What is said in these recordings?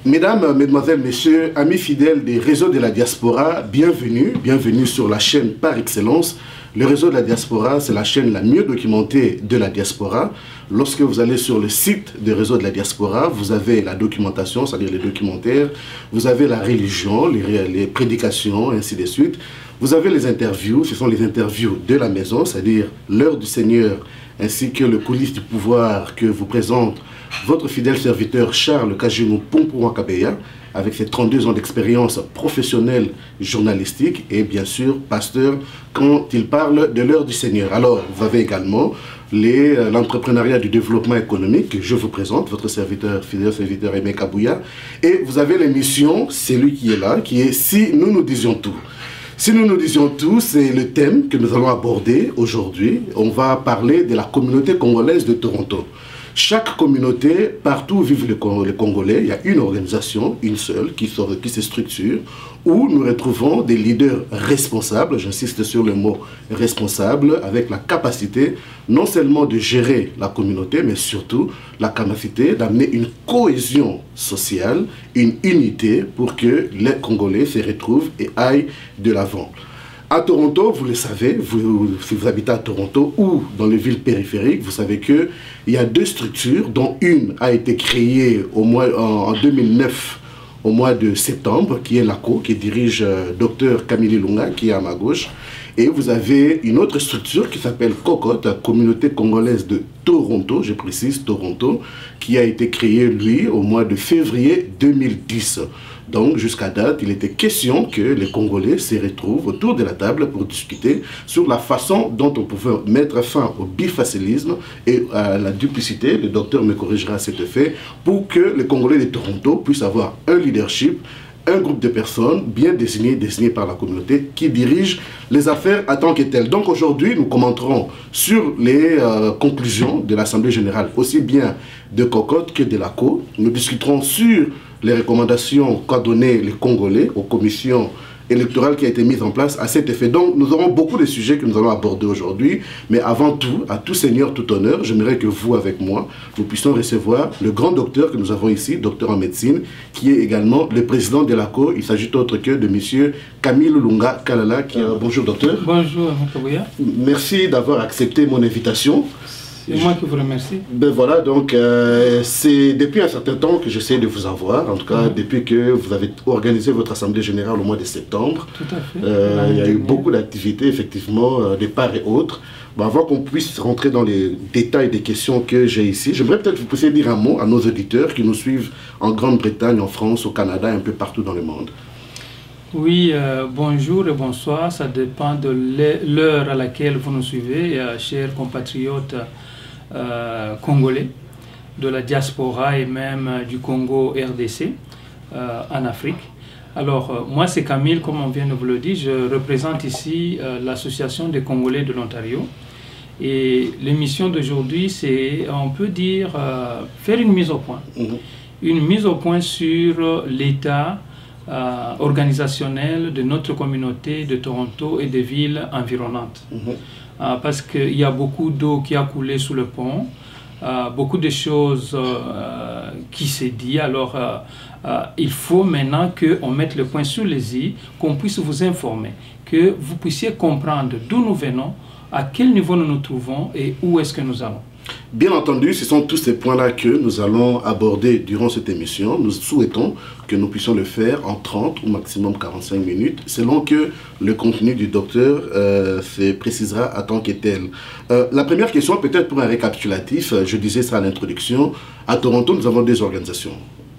Mesdames, Mesdemoiselles, Messieurs, amis fidèles des réseaux de la diaspora, bienvenue sur la chaîne par excellence. Le réseau de la diaspora, c'est la chaîne la mieux documentée de la diaspora. Lorsque vous allez sur le site du réseau de la diaspora, vous avez la documentation, c'est-à-dire les documentaires, vous avez la religion, les prédications, ainsi de suite. Vous avez les interviews, ce sont les interviews de la maison, c'est-à-dire l'heure du Seigneur, ainsi que le coulisses du pouvoir que vous présente votre fidèle serviteur Charles Kajimu Pompouakabeya, avec ses 32 ans d'expérience professionnelle journalistique et bien sûr pasteur quand il parle de l'heure du Seigneur. Alors, vous avez également l'entrepreneuriat du développement économique que je vous présente, votre serviteur, fidèle serviteur Aimé Kabouya. Et vous avez l'émission, c'est lui qui est là, qui est Si nous nous disions tout. Si nous nous disions tout, c'est le thème que nous allons aborder aujourd'hui. On va parler de la communauté congolaise de Toronto. Chaque communauté, partout où vivent les Congolais, il y a une organisation, une seule, qui se structure, où nous retrouvons des leaders responsables, j'insiste sur le mot responsable, avec la capacité non seulement de gérer la communauté, mais surtout la capacité d'amener une cohésion sociale, une unité pour que les Congolais se retrouvent et aillent de l'avant. À Toronto, vous le savez, si vous habitez à Toronto ou dans les villes périphériques, vous savez qu'il y a deux structures, dont une a été créée en 2009, au mois de septembre, qui est l'ACO, qui dirige Dr Camille Lunga, qui est à ma gauche. Et vous avez une autre structure qui s'appelle COCOT, la communauté congolaise de Toronto, je précise Toronto, qui a été créée, lui, au mois de février 2010. Donc, jusqu'à date, il était question que les Congolais se retrouvent autour de la table pour discuter sur la façon dont on pouvait mettre fin au bifacilisme et à la duplicité. Le docteur me corrigera à cet effet, pour que les Congolais de Toronto puissent avoir un leadership, un groupe de personnes bien désignées par la communauté qui dirige les affaires en tant que telles. Donc aujourd'hui, nous commenterons sur les conclusions de l'Assemblée générale, aussi bien de Cocotte que de l'ACO. Nous discuterons sur les recommandations qu'a donné les Congolais aux commissions électorales qui a été mise en place à cet effet. Donc nous aurons beaucoup de sujets que nous allons aborder aujourd'hui, mais avant tout, à tout seigneur, tout honneur, j'aimerais que vous, avec moi, nous puissions recevoir le grand docteur que nous avons ici, docteur en médecine, qui est également le président de l'ACO. Il s'agit autre que de monsieur Camille Lunga Kalala. Bonjour docteur. Bonjour Kabouya. Merci d'avoir accepté mon invitation. C'est moi qui vous remercie. Ben voilà, donc c'est depuis un certain temps que j'essaie de vous avoir, en tout cas depuis que vous avez organisé votre assemblée générale au mois de septembre. Tout à fait. Il y a eu beaucoup d'activités, effectivement, de part et autre. Bon, avant qu'on puisse rentrer dans les détails des questions que j'ai ici, j'aimerais peut-être que vous puissiez dire un mot à nos auditeurs qui nous suivent en Grande-Bretagne, en France, au Canada, un peu partout dans le monde. Oui, bonjour et bonsoir, ça dépend de l'heure à laquelle vous nous suivez, chers compatriotes congolais de la diaspora et même du Congo RDC en Afrique. Alors moi c'est Camille, comme on vient de vous le dire, je représente ici l'association des Congolais de l'Ontario et l'émission d'aujourd'hui c'est, on peut dire, faire une mise au point. Une mise au point sur l'état organisationnel de notre communauté de Toronto et des villes environnantes. Parce qu'il y a beaucoup d'eau qui a coulé sous le pont, beaucoup de choses qui s'est dit. Alors, il faut maintenant qu'on mette le point sur les i, qu'on puisse vous informer, que vous puissiez comprendre d'où nous venons, à quel niveau nous nous trouvons et où est-ce que nous allons. Bien entendu, ce sont tous ces points-là que nous allons aborder durant cette émission. Nous souhaitons que nous puissions le faire en 30 ou maximum 45 minutes, selon que le contenu du docteur se précisera à tant que tel. La première question, peut-être pour un récapitulatif, je disais ça à l'introduction. À Toronto, nous avons deux organisations.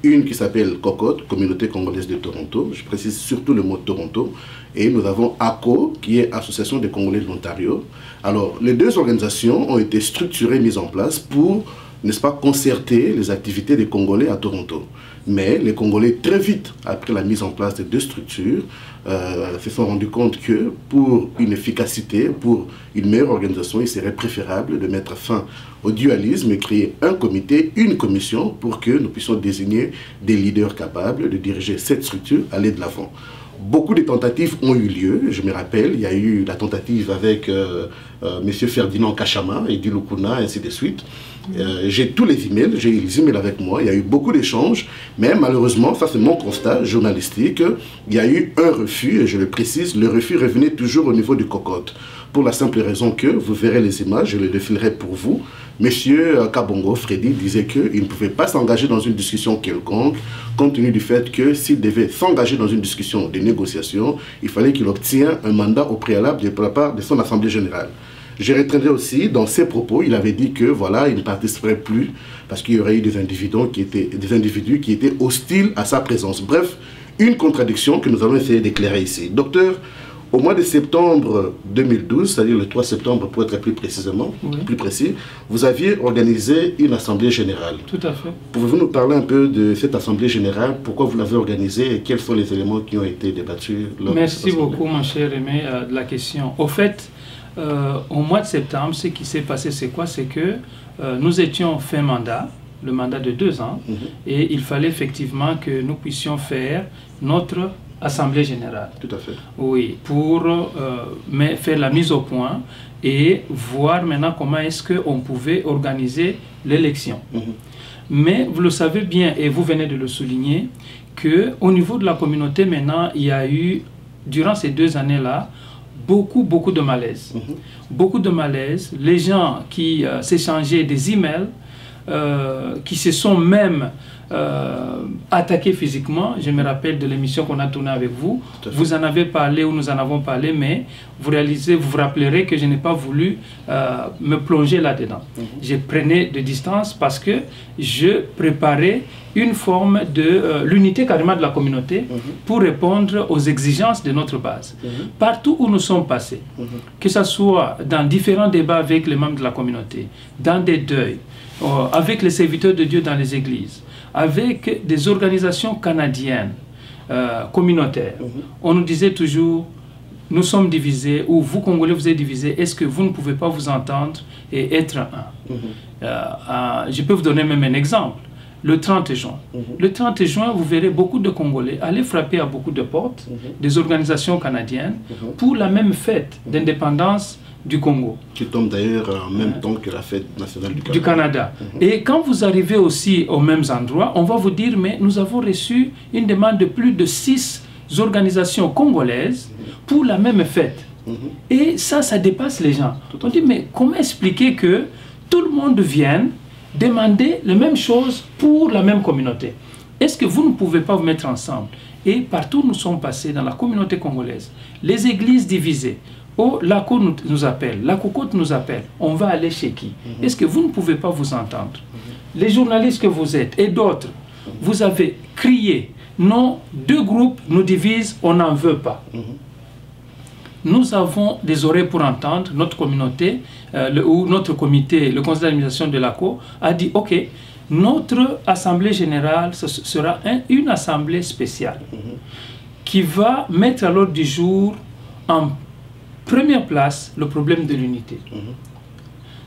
Une qui s'appelle COCOT, Communauté Congolaise de Toronto, je précise surtout le mot Toronto, et nous avons ACO, qui est Association des Congolais de l'Ontario. Alors, les deux organisations ont été structurées, mises en place pour, n'est-ce pas, concerter les activités des Congolais à Toronto. Mais les Congolais, très vite, après la mise en place des deux structures, se sont rendus compte que pour une efficacité, pour une meilleure organisation, il serait préférable de mettre fin au dualisme et créer un comité, une commission, pour que nous puissions désigner des leaders capables de diriger cette structure, aller de l'avant. Beaucoup de tentatives ont eu lieu, je me rappelle. Il y a eu la tentative avec M. Ferdinand Kachama et Dilukuna, ainsi de suite. J'ai tous les emails, j'ai les emails avec moi. Il y a eu beaucoup d'échanges, mais malheureusement, ça c'est mon constat journalistique, il y a eu un refus, et je le précise, le refus revenait toujours au niveau du cocotte. Pour la simple raison que, vous verrez les images, je les défilerai pour vous. Monsieur Kabongo, Freddy, disait qu'il ne pouvait pas s'engager dans une discussion quelconque, compte tenu du fait que s'il devait s'engager dans une discussion de négociation, il fallait qu'il obtienne un mandat au préalable de la part de son Assemblée générale. Je retiendrai aussi, dans ses propos, il avait dit que voilà, il ne participerait plus parce qu'il y aurait eu des individus qui étaient hostiles à sa présence. Bref, une contradiction que nous allons essayer d'éclairer ici. Docteur, au mois de septembre 2012, c'est-à-dire le 3 septembre pour être plus précisément, plus précis, vous aviez organisé une assemblée générale. Tout à fait. Pouvez-vous nous parler un peu de cette assemblée générale, pourquoi vous l'avez organisée et quels sont les éléments qui ont été débattus lors de cette assemblée? Merci beaucoup, mon cher Aimé, de la question. Au fait, au mois de septembre, ce qui s'est passé, c'est quoi? C'est que nous étions fin mandat, le mandat de 2 ans, et il fallait effectivement que nous puissions faire notre Assemblée générale. Tout à fait. Oui, pour faire la mise au point et voir maintenant comment est-ce qu'on pouvait organiser l'élection. Mais vous le savez bien, et vous venez de le souligner, qu'au niveau de la communauté maintenant, il y a eu, durant ces 2 années-là, beaucoup de malaise. Beaucoup de malaise. Les gens qui s'échangeaient des emails, qui se sont même attaqués physiquement. Je me rappelle de l'émission qu'on a tournée avec vous. Vous en avez parlé ou nous en avons parlé, mais vous vous rappellerez que je n'ai pas voulu me plonger là-dedans. Je prenais de distance parce que je préparais une forme de l'unité carrément de la communauté pour répondre aux exigences de notre base. Partout où nous sommes passés, que ce soit dans différents débats avec les membres de la communauté, dans des deuils, avec les serviteurs de Dieu dans les églises, avec des organisations canadiennes, communautaires, on nous disait toujours, nous sommes divisés, ou vous Congolais vous êtes divisés, est-ce que vous ne pouvez pas vous entendre et être un? Je peux vous donner même un exemple. Le 30 juin. Le 30 juin, vous verrez beaucoup de Congolais aller frapper à beaucoup de portes des organisations canadiennes pour la même fête d'indépendance du Congo. Qui tombe d'ailleurs en même temps que la fête nationale du Canada. Et quand vous arrivez aussi aux mêmes endroits, on va vous dire, mais nous avons reçu une demande de plus de 6 organisations congolaises pour la même fête. Et ça dépasse les gens. On dit, mais comment expliquer que tout le monde vienne demander les mêmes choses pour la même communauté? Est-ce que vous ne pouvez pas vous mettre ensemble? Et partout où nous sommes passés dans la communauté congolaise, les églises divisées, oh, la cour nous appelle, la cocotte nous appelle, on va aller chez qui? Est-ce que vous ne pouvez pas vous entendre? Les journalistes que vous êtes et d'autres, vous avez crié, non, 2 groupes nous divisent, on n'en veut pas. Nous avons des oreilles pour entendre. Notre communauté, ou notre comité, le conseil d'administration de l'ACO, a dit, ok, notre assemblée générale, ce sera une assemblée spéciale qui va mettre à l'ordre du jour en première place le problème de l'unité.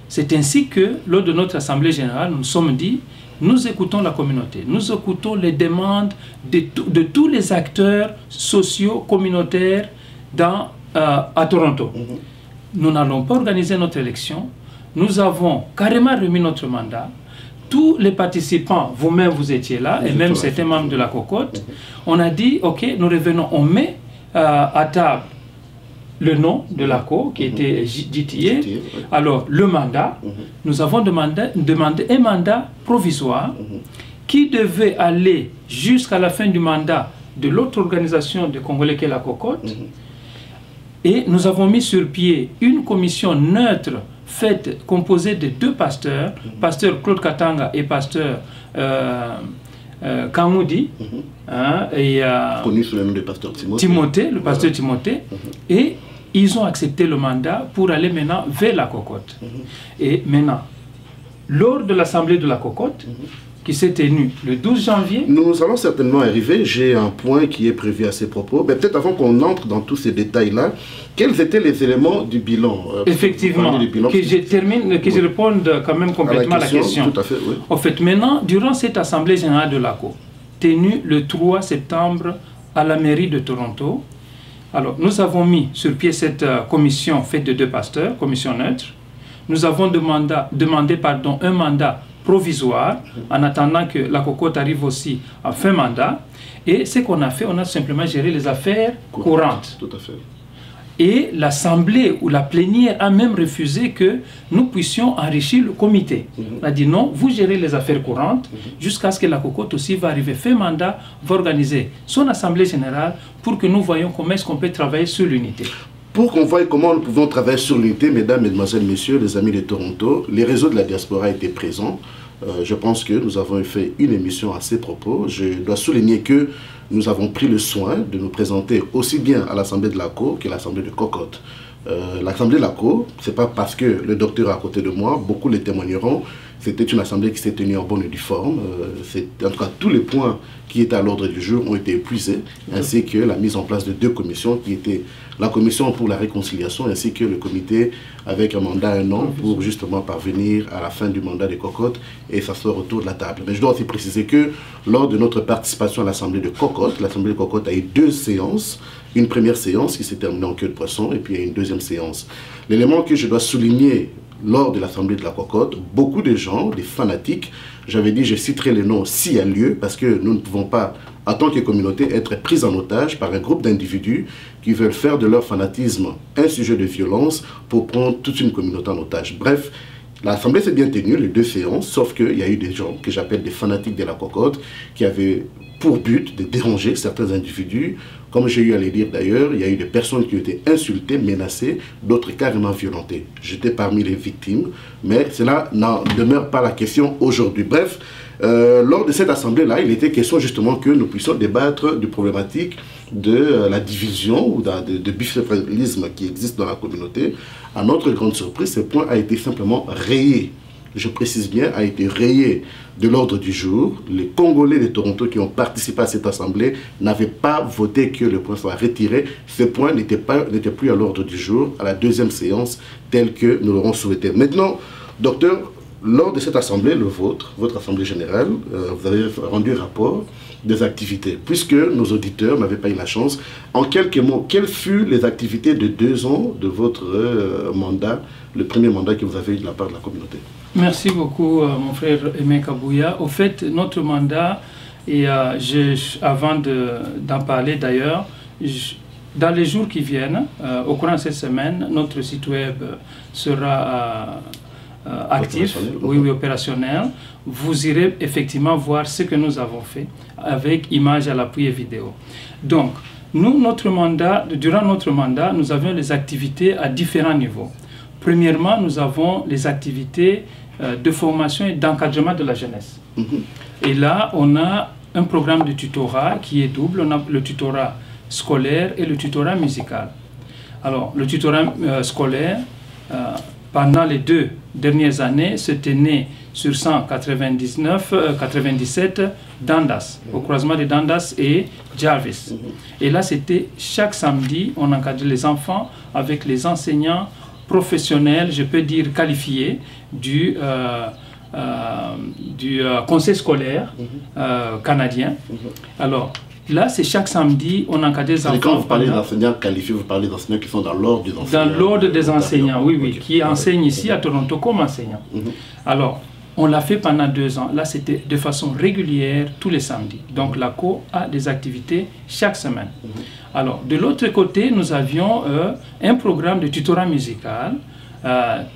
C'est ainsi que, lors de notre assemblée générale, nous nous sommes dit, nous écoutons la communauté, nous écoutons les demandes de tous les acteurs sociaux, communautaires à Toronto. Nous n'allons pas organiser notre élection, nous avons carrément remis notre mandat. Tous les participants, vous-même vous étiez là, et même certains membres de la cocotte, on a dit, ok, nous revenons, on met à table le nom de l'ACO qui était dit hier. Alors, le mandat, nous avons demandé un mandat provisoire qui devait aller jusqu'à la fin du mandat de l'autre organisation de Congolais qui est la cocotte. Et nous avons mis sur pied une commission neutre composée de 2 pasteurs, pasteur Claude Katanga et pasteur Kamoudi, connu sous le nom de pasteur Timothée, le pasteur Timothée, et ils ont accepté le mandat pour aller maintenant vers la cocotte. Et maintenant, lors de l'assemblée de la cocotte, qui s'est tenue le 12 janvier... Nous allons certainement arriver, j'ai un point qui est prévu à ces propos, mais peut-être avant qu'on entre dans tous ces détails-là, quels étaient les éléments du bilan? Effectivement, que je termine, que je réponde quand même complètement à la question. Tout à fait, oui. En fait, maintenant, durant cette assemblée générale de l'ACO, tenue le 3 septembre à la mairie de Toronto. Alors, nous avons mis sur pied cette commission faite de 2 pasteurs, commission neutre. Nous avons demandé un mandat provisoire en attendant que la cocotte arrive aussi en fin mandat. Et ce qu'on a fait, on a simplement géré les affaires courantes. Tout à fait. Et l'Assemblée ou la plénière a même refusé que nous puissions enrichir le comité. On a dit non, vous gérez les affaires courantes jusqu'à ce que la cocotte aussi va arriver. Fin mandat, va organiser son Assemblée générale pour que nous voyions comment est-ce qu'on peut travailler sur l'unité. Pour qu'on voie comment nous pouvons travailler sur l'unité, mesdames, mesdemoiselles, messieurs, les amis de Toronto, les réseaux de la diaspora étaient présents. Je pense que nous avons fait une émission à ces propos. Je dois souligner que nous avons pris le soin de nous présenter aussi bien à l'Assemblée de la Cour qu'à l'Assemblée de Cocotte. L'Assemblée de la Cour, ce n'est pas parce que le docteur est à côté de moi, beaucoup le témoigneront, c'était une assemblée qui s'est tenue en bonne et due forme. En tout cas, tous les points qui étaient à l'ordre du jour ont été épuisés, ainsi que la mise en place de 2 commissions qui étaient la commission pour la réconciliation ainsi que le comité avec un mandat 1 an pour justement parvenir à la fin du mandat des Cocottes et s'asseoir autour de la table. Mais je dois aussi préciser que lors de notre participation à l'Assemblée de Cocotte, l'Assemblée de Cocotte a eu 2 séances. Une première séance qui s'est terminée en queue de poisson et puis il y a une deuxième séance. L'élément que je dois souligner lors de l'Assemblée de la Cocotte, beaucoup de gens, des fanatiques, j'avais dit je citerai les noms s'il y a lieu parce que nous ne pouvons pas, en tant que communauté, être pris en otage par un groupe d'individus qui veulent faire de leur fanatisme un sujet de violence pour prendre toute une communauté en otage. Bref, l'Assemblée s'est bien tenue, les 2 séances, sauf qu'il y a eu des gens que j'appelle des fanatiques de la Cocotte qui avaient pour but de déranger certains individus. Comme j'ai eu à le dire d'ailleurs, il y a eu des personnes qui ont été insultées, menacées, d'autres carrément violentées. J'étais parmi les victimes, mais cela n'en demeure pas la question aujourd'hui. Bref, lors de cette assemblée-là, il était question justement que nous puissions débattre des problématiques de la division ou de bicéphalisme qui existe dans la communauté. À notre grande surprise, ce point a été simplement rayé. Je précise bien, a été rayé de l'ordre du jour. Les Congolais de Toronto qui ont participé à cette assemblée n'avaient pas voté que le point soit retiré. Ce point n'était plus à l'ordre du jour à la 2e séance telle que nous l'aurons souhaité. Maintenant, docteur, lors de cette assemblée, votre assemblée générale, vous avez rendu rapport des activités. Puisque nos auditeurs n'avaient pas eu la chance, en quelques mots, quelles furent les activités de 2 ans de votre mandat, le premier mandat que vous avez eu de la part de la communauté? Merci beaucoup, mon frère Aimé Kabouya. Au fait, notre mandat, et avant d'en parler d'ailleurs, dans les jours qui viennent, au courant de cette semaine, notre site web sera actif, oui, opérationnel. Vous irez effectivement voir ce que nous avons fait avec images à l'appui et vidéo. Donc, nous, durant notre mandat, nous avions les activités à différents niveaux. Premièrement, nous avons les activités de formation et d'encadrement de la jeunesse. Et là, on a un programme de tutorat qui est double. On a le tutorat scolaire et le tutorat musical. Alors, le tutorat scolaire, pendant les 2 dernières années, se tenait sur 197 Dundas, au croisement de Dundas et Jarvis. Et là, c'était chaque samedi, on encadrait les enfants avec les enseignants professionnels, je peux dire qualifiés, du conseil scolaire canadien. Alors, là, c'est chaque samedi, on encadre des enfants. Quand vous parlez d'enseignants qualifiés, vous parlez d'enseignants qui sont dans l'ordre des enseignants. Dans l'ordre des enseignants, oui, oui, qui enseignent ici à Toronto comme enseignants. Alors, on l'a fait pendant 2 ans. Là, c'était de façon régulière, tous les samedis. Donc, la co a des activités chaque semaine. Alors, de l'autre côté, nous avions un programme de tutorat musical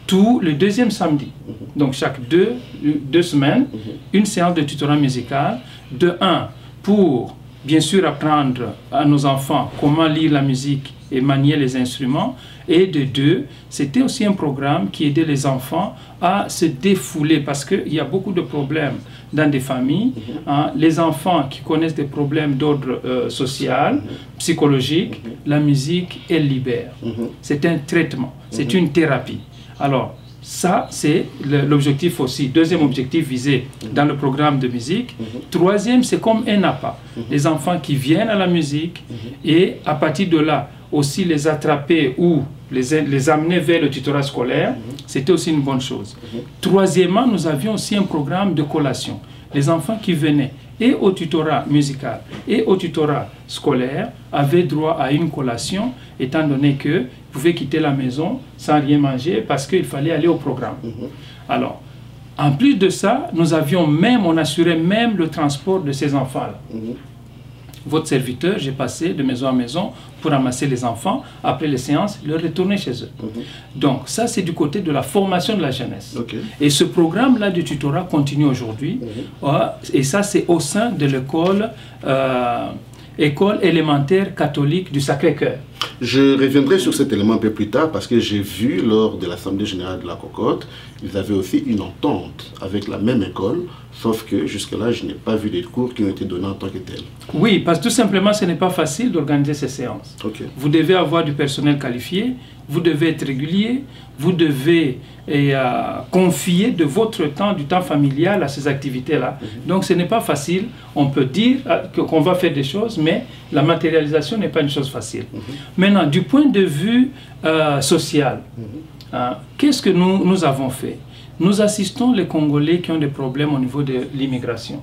tous les 2e samedi. Donc, chaque 2 semaines, une séance de tutorat musical. De 1, pour bien sûr apprendre à nos enfants comment lire la musique et manier les instruments. Et de 2, c'était aussi un programme qui aidait les enfants à se défouler parce qu'il y a beaucoup de problèmes dans des familles. Les enfants qui connaissent des problèmes d'ordre social, psychologique, la musique, elle libère. C'est un traitement, c'est une thérapie. Alors, ça, c'est l'objectif aussi. 2e objectif visé dans le programme de musique. 3e, c'est comme un appât. Les enfants qui viennent à la musique et à partir de là, aussi les attraper ou les amener vers le tutorat scolaire, c'était aussi une bonne chose. 3e, nous avions aussi un programme de collation. Les enfants qui venaient et au tutorat musical et au tutorat scolaire avaient droit à une collation, étant donné qu'ils pouvaient quitter la maison sans rien manger parce qu'il fallait aller au programme. Alors, en plus de ça, on assurait même le transport de ces enfants-là. Votre serviteur, j'ai passé de maison à maison pour ramasser les enfants, après les séances, leur retourner chez eux. Donc ça, c'est du côté de la formation de la jeunesse. Et ce programme-là de tutorat continue aujourd'hui. Et ça, c'est au sein de l'école école élémentaire catholique du Sacré-Cœur. Je reviendrai sur cet élément un peu plus tard parce que j'ai vu lors de l'Assemblée générale de la Cocotte, ils avaient aussi une entente avec la même école, sauf que jusque-là, je n'ai pas vu des cours qui ont été donnés en tant que tels. Oui, parce que tout simplement, ce n'est pas facile d'organiser ces séances. Vous devez avoir du personnel qualifié, vous devez être régulier, vous devez confier de votre temps, du temps familial à ces activités-là. Donc ce n'est pas facile. On peut dire qu'on va faire des choses, mais la matérialisation n'est pas une chose facile. Maintenant, du point de vue social, qu'est-ce que nous avons fait? Nous assistons les Congolais qui ont des problèmes au niveau de l'immigration.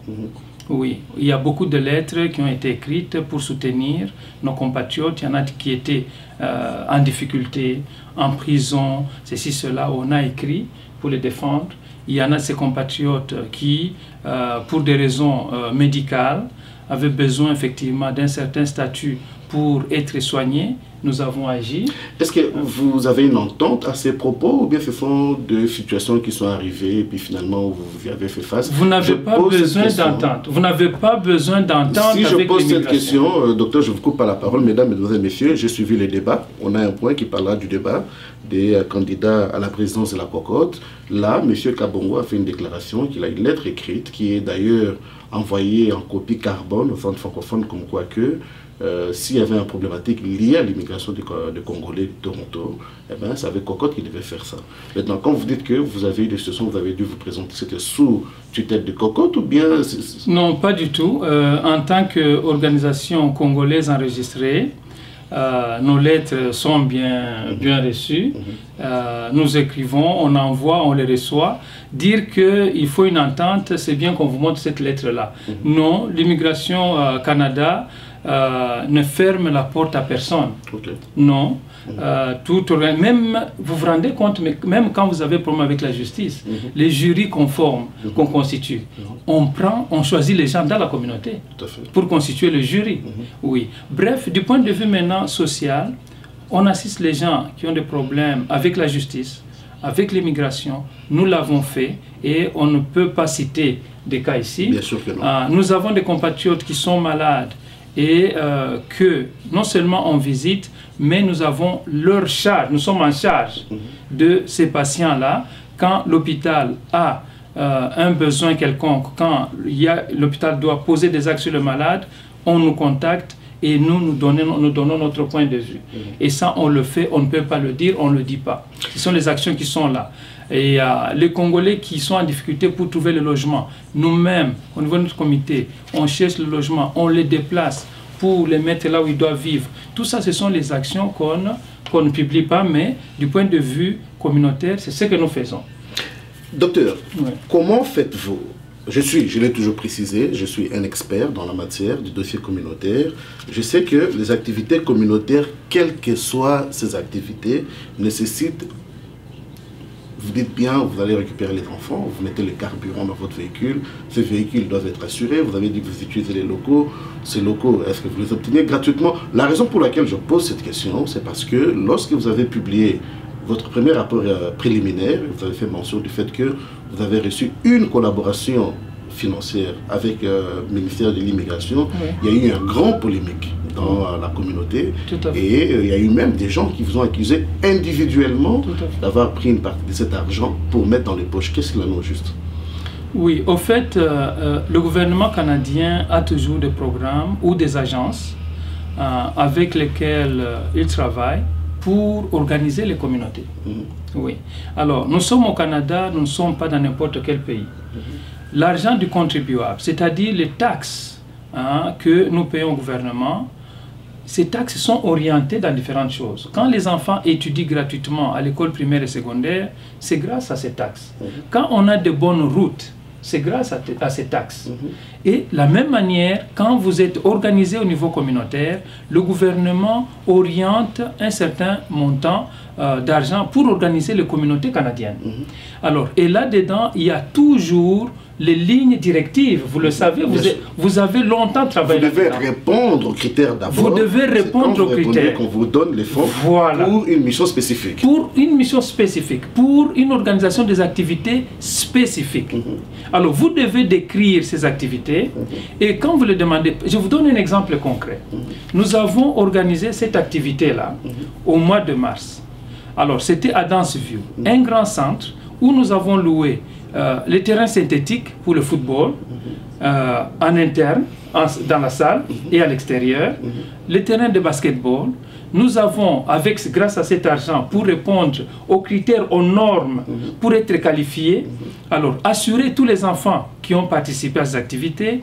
Oui, il y a beaucoup de lettres qui ont été écrites pour soutenir nos compatriotes. Il y en a qui étaient en difficulté, en prison, ceci, cela. On a écrit pour les défendre. Il y en a de ces compatriotes qui, pour des raisons médicales, avaient besoin effectivement d'un certain statut pour être soignés. Nous avons agi. Est-ce que vous avez une entente à ces propos ou bien ce sont des situations qui sont arrivées et puis finalement vous y avez fait face? Vous n'avez pas besoin d'entente. Vous n'avez pas besoin d'entente. Si je pose cette question, docteur, je vous coupe pas la parole, mesdames, mesdemoiselles, messieurs, j'ai suivi les débats. On a un point qui parlera du débat des candidats à la présidence de la Cocotte. Là, M. Kabongo a fait une déclaration qu'il a une lettre écrite qui est d'ailleurs envoyée en copie carbone au centre francophone comme quoi que s'il y avait une problématique liée à l'immigration des Congolais de Toronto, eh ben, c'est avec Cocotte qu'il devait faire ça. Maintenant, quand vous dites que vous avez eu des situations, vous avez dû vous présenter, c'était sous tutelle de Cocotte ou bien... Non, pas du tout. En tant qu'organisation congolaise enregistrée, nos lettres sont bien reçues. Nous écrivons, on envoie, on les reçoit. Dire qu'il faut une entente, c'est bien qu'on vous montre cette lettre-là. Non, l'immigration Canada ne ferme la porte à personne. Non. Même, vous vous rendez compte, même quand vous avez problème avec la justice, les jurys conformes qu'on constitue, on choisit les gens dans la communauté pour constituer le jury. Oui. Bref, du point de vue maintenant social, on assiste les gens qui ont des problèmes avec la justice, avec l'immigration. Nous l'avons fait et on ne peut pas citer des cas ici. Bien sûr que non. Nous avons des compatriotes qui sont malades et que non seulement on visite, mais nous avons leur charge, nous sommes en charge de ces patients-là. Quand l'hôpital a un besoin quelconque, quand l'hôpital doit poser des actes sur le malade, on nous contacte et nous donnons notre point de vue. Et ça, on le fait, on ne peut pas le dire, on ne le dit pas. Ce sont les actions qui sont là. Et les Congolais qui sont en difficulté pour trouver le logement, nous-mêmes, au niveau de notre comité, on cherche le logement, on les déplace pour les mettre là où ils doivent vivre. Tout ça, ce sont les actions qu'on ne publie pas, mais du point de vue communautaire, c'est ce que nous faisons. Docteur, comment faites-vous? Je l'ai toujours précisé, je suis un expert dans la matière du dossier communautaire. Je sais que les activités communautaires, quelles que soient ces activités, nécessitent, vous dites bien, vous allez récupérer les enfants, vous mettez le carburant dans votre véhicule, ces véhicules doivent être assurés, vous avez dit que vous utilisez les locaux, ces locaux, est-ce que vous les obtenez gratuitement? La raison pour laquelle je pose cette question, c'est parce que lorsque vous avez publié votre premier rapport préliminaire, vous avez fait mention du fait que vous avez reçu une collaboration financière avec le ministère de l'Immigration. Il y a eu un grand polémique dans la communauté et il y a eu même des gens qui vous ont accusé individuellement d'avoir pris une partie de cet argent pour mettre dans les poches. Qu'est-ce qu'il en est juste? Oui, au fait, le gouvernement canadien a toujours des programmes ou des agences avec lesquelles il travaille pour organiser les communautés. Oui. Alors, nous sommes au Canada, nous ne sommes pas dans n'importe quel pays. L'argent du contribuable, c'est-à-dire les taxes que nous payons au gouvernement, ces taxes sont orientées dans différentes choses. Quand les enfants étudient gratuitement à l'école primaire et secondaire, c'est grâce à ces taxes. Quand on a de bonnes routes c'est grâce à ces taxes. Et de la même manière, quand vous êtes organisé au niveau communautaire, le gouvernement oriente un certain montant d'argent pour organiser les communautés canadiennes. Alors, et là-dedans, il y a toujours les lignes directives. Vous le savez, vous avez longtemps travaillé. Vous devez répondre aux critères d'abord. Vous devez répondre aux critères. Qu'on vous donne les fonds pour une mission spécifique. Pour une mission spécifique, pour une organisation des activités spécifiques. Alors, vous devez décrire ces activités et quand vous le demandez, je vous donne un exemple concret. Nous avons organisé cette activité-là au mois de mars. Alors, c'était à Danceview, un grand centre où nous avons loué les terrains synthétiques pour le football, en interne, dans la salle et à l'extérieur, les terrains de basketball. Nous avons, grâce à cet argent, pour répondre aux critères, aux normes, pour être qualifiés, alors assurer tous les enfants qui ont participé à ces activités,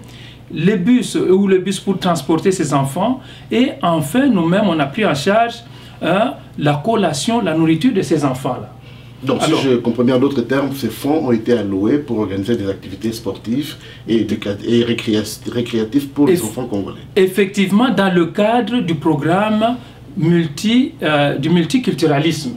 les bus ou le bus pour transporter ces enfants, et enfin, nous-mêmes, on a pris en charge la collation, la nourriture de ces enfants-là. Donc, alors, si je comprends bien, en d'autres termes, ces fonds ont été alloués pour organiser des activités sportives et récréatives pour les enfants congolais. Effectivement, dans le cadre du programme du multiculturalisme.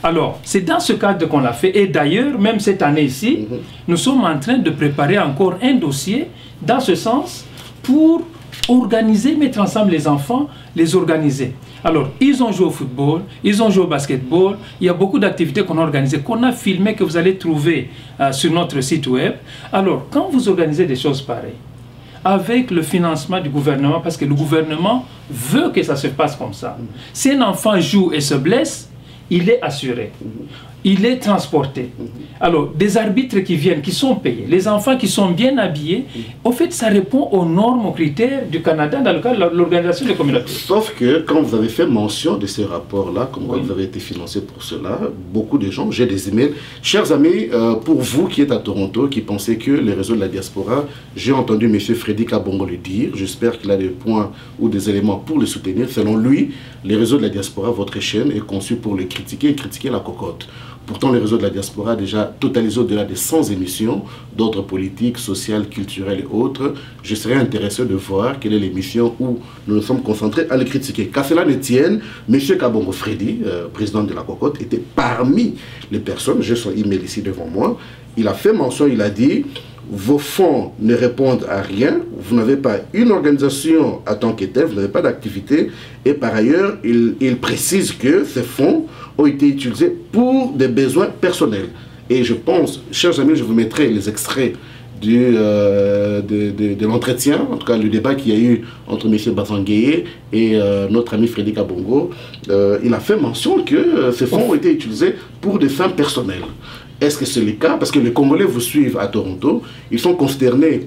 Alors, c'est dans ce cadre qu'on l'a fait. Et d'ailleurs, même cette année ici, nous sommes en train de préparer encore un dossier dans ce sens pour organiser, mettre ensemble les enfants, les organiser. Alors, ils ont joué au football, ils ont joué au basketball, il y a beaucoup d'activités qu'on a organisées, qu'on a filmées, que vous allez trouver sur notre site web. Alors, quand vous organisez des choses pareilles, avec le financement du gouvernement, parce que le gouvernement veut que ça se passe comme ça. Si un enfant joue et se blesse, il est assuré. Il est transporté. Alors, des arbitres qui viennent, qui sont payés, les enfants qui sont bien habillés, au fait, ça répond aux normes, aux critères du Canada dans le cadre de l'organisation des communautés. Sauf que quand vous avez fait mention de ces rapports-là, comme quoi vous avez été financé pour cela, beaucoup de gens, j'ai des emails. Chers amis, pour vous qui êtes à Toronto, qui pensez que les réseaux de la diaspora, j'ai entendu M. Frédéric Kabongo le dire, j'espère qu'il a des points ou des éléments pour le soutenir. Selon lui, les réseaux de la diaspora, votre chaîne, est conçue pour les critiquer et critiquer la cocotte. Pourtant, les réseaux de la diaspora a déjà totalisé au-delà de 100 émissions d'ordre politique, social, culturel et autres. Je serais intéressé de voir quelle est l'émission où nous nous sommes concentrés à les critiquer. Qu'à cela ne tienne, M. Kabongo Freddy, président de la cocotte, était parmi les personnes, j'ai son email ici devant moi, il a fait mention, il a dit: vos fonds ne répondent à rien, vous n'avez pas une organisation à tant que telle, vous n'avez pas d'activité, et par ailleurs, il précise que ces fonds ont été utilisés pour des besoins personnels. Et je pense, chers amis, je vous mettrai les extraits de l'entretien, en tout cas le débat qu'il y a eu entre M. Bazangueye et notre ami Frédéric Kabongo. Il a fait mention que ces fonds ont été utilisés pour des fins personnelles. Est-ce que c'est le cas? Parce que les Congolais vous suivent à Toronto, ils sont concernés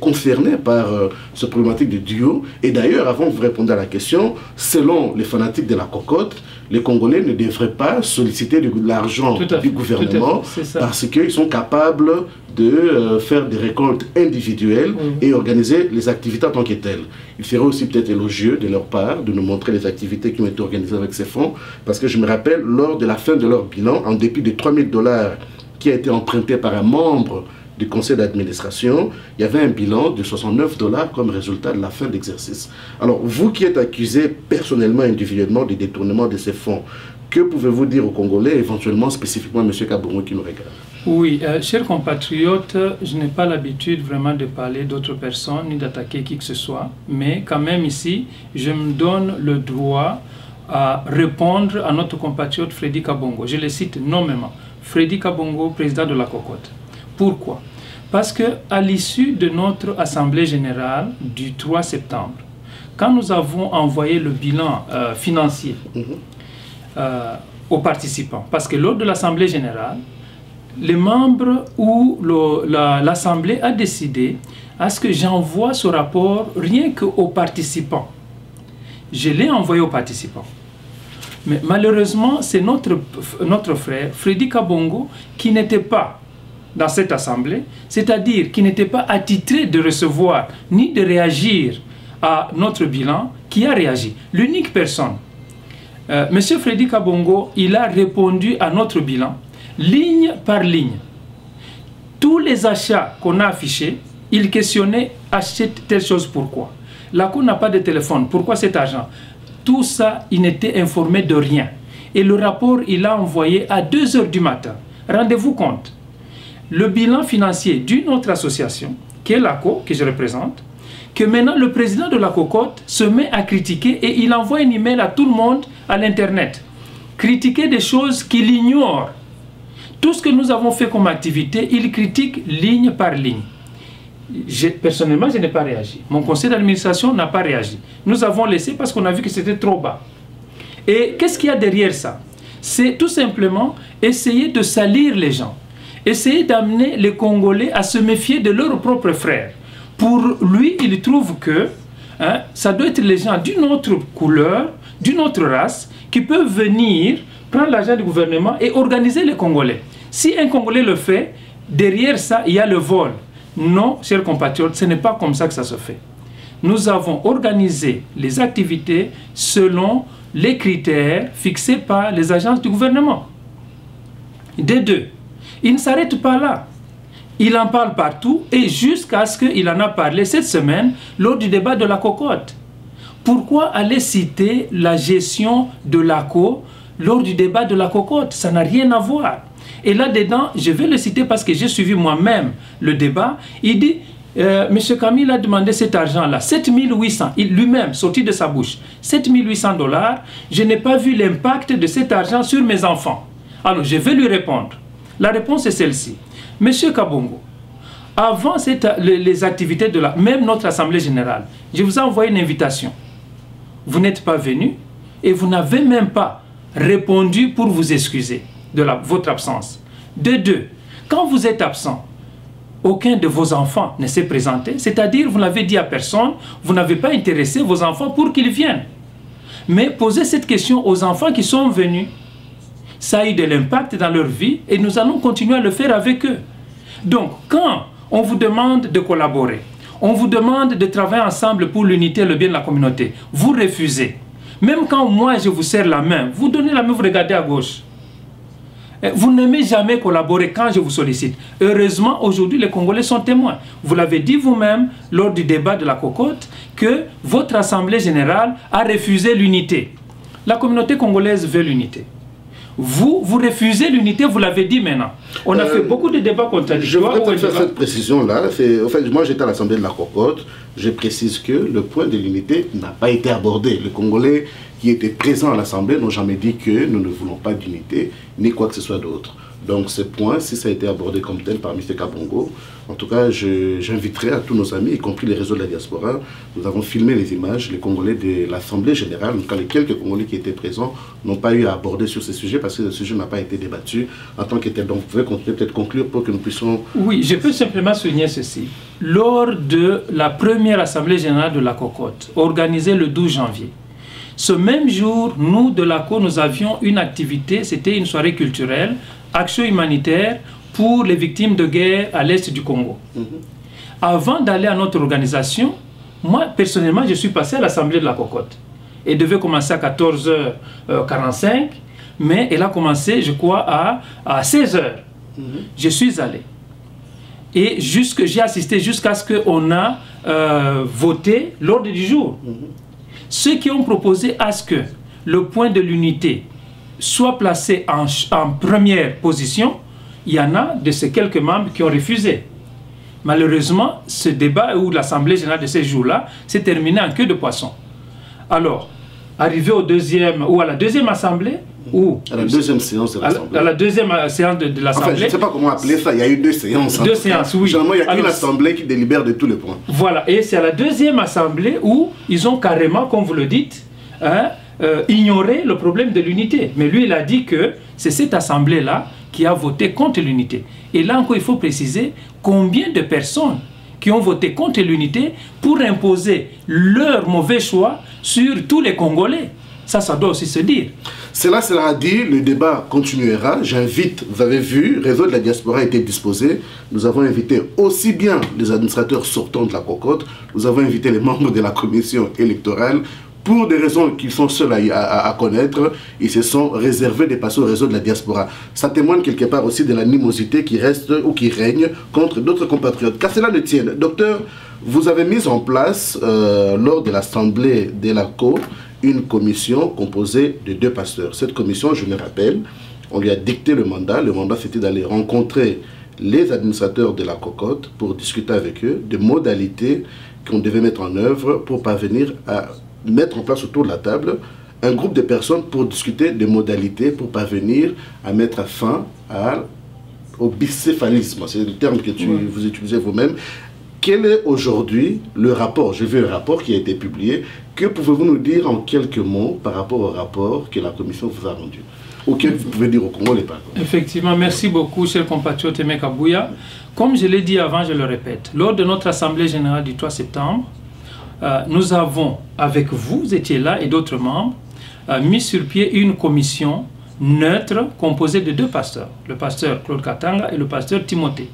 par ce problématique de duo. Et d'ailleurs, avant que vous répondiez à la question, selon les fanatiques de la cocotte, les Congolais ne devraient pas solliciter de l'argent du gouvernement parce qu'ils sont capables de faire des récoltes individuelles et organiser les activités en tant que telles. Il serait aussi peut-être élogieux de leur part de nous montrer les activités qui ont été organisées avec ces fonds, parce que je me rappelle, lors de la fin de leur bilan, en dépit de 3 000 $ qui a été emprunté par un membre du conseil d'administration, il y avait un bilan de 69 $ comme résultat de la fin d'exercice. Alors, vous qui êtes accusé personnellement, individuellement, du détournement de ces fonds, que pouvez-vous dire aux Congolais, éventuellement, spécifiquement à M. Kabongo qui nous regarde? Oui, chers compatriotes, je n'ai pas l'habitude vraiment de parler d'autres personnes, ni d'attaquer qui que ce soit, mais quand même ici, je me donne le droit à répondre à notre compatriote Frédéric Kabongo. Je le cite nommément. Frédéric Kabongo, président de la cocotte. Pourquoi? Parce qu'à l'issue de notre assemblée générale du 3 septembre, quand nous avons envoyé le bilan financier aux participants, parce que lors de l'assemblée générale, les membres ou l'assemblée a décidé à ce que j'envoie ce rapport rien qu'aux participants. Je l'ai envoyé aux participants. Mais malheureusement, c'est notre frère, Frédéric Kabongo, qui n'était pas dans cette assemblée, c'est-à-dire qui n'était pas attitré de recevoir ni de réagir à notre bilan, qui a réagi. L'unique personne, M. Frédéric Kabongo, il a répondu à notre bilan, ligne par ligne. Tous les achats qu'on a affichés, il questionnait acheter telle chose, pourquoi? La Cour n'a pas de téléphone, pourquoi cet argent? Tout ça, il n'était informé de rien. Et le rapport, il a envoyé à 2 h du matin. Rendez-vous compte. Le bilan financier d'une autre association, qui est l'ACO, que je représente, que maintenant le président de la cocotte se met à critiquer et il envoie un email à tout le monde à l'internet. Critiquer des choses qu'il ignore. Tout ce que nous avons fait comme activité, il critique ligne par ligne. Personnellement, je n'ai pas réagi. Mon conseil d'administration n'a pas réagi. Nous avons laissé parce qu'on a vu que c'était trop bas. Et qu'est-ce qu'il y a derrière ça? C'est tout simplement essayer de salir les gens. Essayer d'amener les Congolais à se méfier de leurs propres frères. Pour lui, il trouve que ça doit être les gens d'une autre couleur, d'une autre race, qui peuvent venir prendre l'argent du gouvernement et organiser les Congolais. Si un Congolais le fait, derrière ça, il y a le vol. Non, chers compatriotes, ce n'est pas comme ça que ça se fait. Nous avons organisé les activités selon les critères fixés par les agences du gouvernement. Des deux, il ne s'arrête pas là. Il en parle partout et jusqu'à ce qu'il en a parlé cette semaine lors du débat de la cocotte. Pourquoi aller citer la gestion de l'ACO lors du débat de la cocotte? Ça n'a rien à voir. Et là-dedans, je vais le citer parce que j'ai suivi moi-même le débat. Il dit, M. Camille a demandé cet argent-là, 7800, lui-même, sorti de sa bouche, 7800 $, je n'ai pas vu l'impact de cet argent sur mes enfants. Alors, je vais lui répondre. La réponse est celle-ci. M. Kabongo, avant les activités de même notre Assemblée Générale, je vous ai envoyé une invitation. Vous n'êtes pas venu et vous n'avez même pas répondu pour vous excuser de votre absence. De deux, quand vous êtes absent, aucun de vos enfants ne s'est présenté, c'est-à-dire vous n'avez dit à personne, vous n'avez pas intéressé vos enfants pour qu'ils viennent. Mais posez cette question aux enfants qui sont venus. Ça a eu de l'impact dans leur vie et nous allons continuer à le faire avec eux. Donc, quand on vous demande de collaborer, on vous demande de travailler ensemble pour l'unité et le bien de la communauté, vous refusez. Même quand moi je vous serre la main, vous donnez la main, vous regardez à gauche. Vous n'aimez jamais collaborer quand je vous sollicite. Heureusement, aujourd'hui, les Congolais sont témoins. Vous l'avez dit vous-même lors du débat de la cocotte que votre Assemblée Générale a refusé l'unité. La communauté congolaise veut l'unité. Vous refusez l'unité, vous l'avez dit maintenant. On a fait beaucoup de débats contradictoires. Je voudrais faire cette précision-là. En fait, moi, j'étais à l'Assemblée de la cocotte. Je précise que le point de l'unité n'a pas été abordé. Les Congolais qui étaient présents à l'Assemblée n'ont jamais dit que nous ne voulons pas d'unité, ni quoi que ce soit d'autre. Donc ce point, si ça a été abordé comme tel par M. Kabongo, en tout cas, j'inviterai à tous nos amis, y compris les réseaux de la diaspora. Nous avons filmé les images. Les Congolais de l'Assemblée Générale, en tout cas les quelques Congolais qui étaient présents, n'ont pas eu à aborder sur ce sujet parce que le sujet n'a pas été débattu en tant que tel. Donc vous pouvez peut-être conclure pour que nous puissions... Oui, je peux simplement souligner ceci. Lors de la première Assemblée Générale de la cocotte, organisée le 12 janvier, ce même jour, nous, de l'ACO, nous avions une activité, c'était une soirée culturelle, action humanitaire pour les victimes de guerre à l'est du Congo. Avant d'aller à notre organisation, moi, personnellement, je suis passé à l'Assemblée de la cocotte. Elle devait commencer à 14h45, mais elle a commencé, je crois, à 16h. Je suis allé. Et j'ai assisté jusqu'à ce qu'on a voté l'ordre du jour. Ceux qui ont proposé à ce que le point de l'unité soit placé en première position, il y en a de ces quelques membres qui ont refusé. Malheureusement, ce débat ou l'Assemblée générale de ces jours-là s'est terminé en queue de poisson. Alors, arrivé au deuxième, ou à la deuxième assemblée, ou à la deuxième séance de l'Assemblée. À la deuxième séance de l'Assemblée. Enfin, je ne sais pas comment appeler ça, il y a eu 2 séances. 2 séances, oui. Généralement, il y a une assemblée qui délibère de tous les points. Voilà, et c'est à la deuxième assemblée où ils ont carrément, comme vous le dites, ignoré le problème de l'unité. Mais lui, il a dit que c'est cette assemblée-là qui a voté contre l'unité. Et là encore, il faut préciser combien de personnes qui ont voté contre l'unité pour imposer leur mauvais choix sur tous les Congolais. Ça doit aussi se dire. Cela dit, le débat continuera. J'invite, vous avez vu, Réseau de la diaspora a été disposé. Nous avons invité aussi bien les administrateurs sortants de la cocotte, nous avons invité les membres de la commission électorale pour des raisons qu'ils sont seuls à connaître, ils se sont réservés de passer au réseau de la diaspora. Ça témoigne quelque part aussi de l'animosité qui reste ou qui règne contre d'autres compatriotes. Qu'à cela ne tienne, docteur, vous avez mis en place, lors de l'Assemblée de la COO, une commission composée de 2 pasteurs. Cette commission, je me rappelle, on lui a dicté le mandat. Le mandat, c'était d'aller rencontrer les administrateurs de la cocotte pour discuter avec eux des modalités qu'on devait mettre en œuvre pour parvenir à mettre en place autour de la table un groupe de personnes pour discuter des modalités pour parvenir à mettre fin au bicéphalisme. C'est le terme que vous utilisez vous-même. Quel est aujourd'hui le rapport? J'ai vu un rapport qui a été publié. Que pouvez-vous nous dire en quelques mots par rapport au rapport que la commission vous a rendu? Auquel vous pouvez dire au Congo les parents. Effectivement, merci beaucoup, cher compatriote Aimé Kabouya. Comme je l'ai dit avant, je le répète, lors de notre Assemblée générale du 3 septembre, nous avons, avec vous étiez là et d'autres membres, mis sur pied une commission neutre composée de 2 pasteurs, le pasteur Claude Katanga et le pasteur Timothée.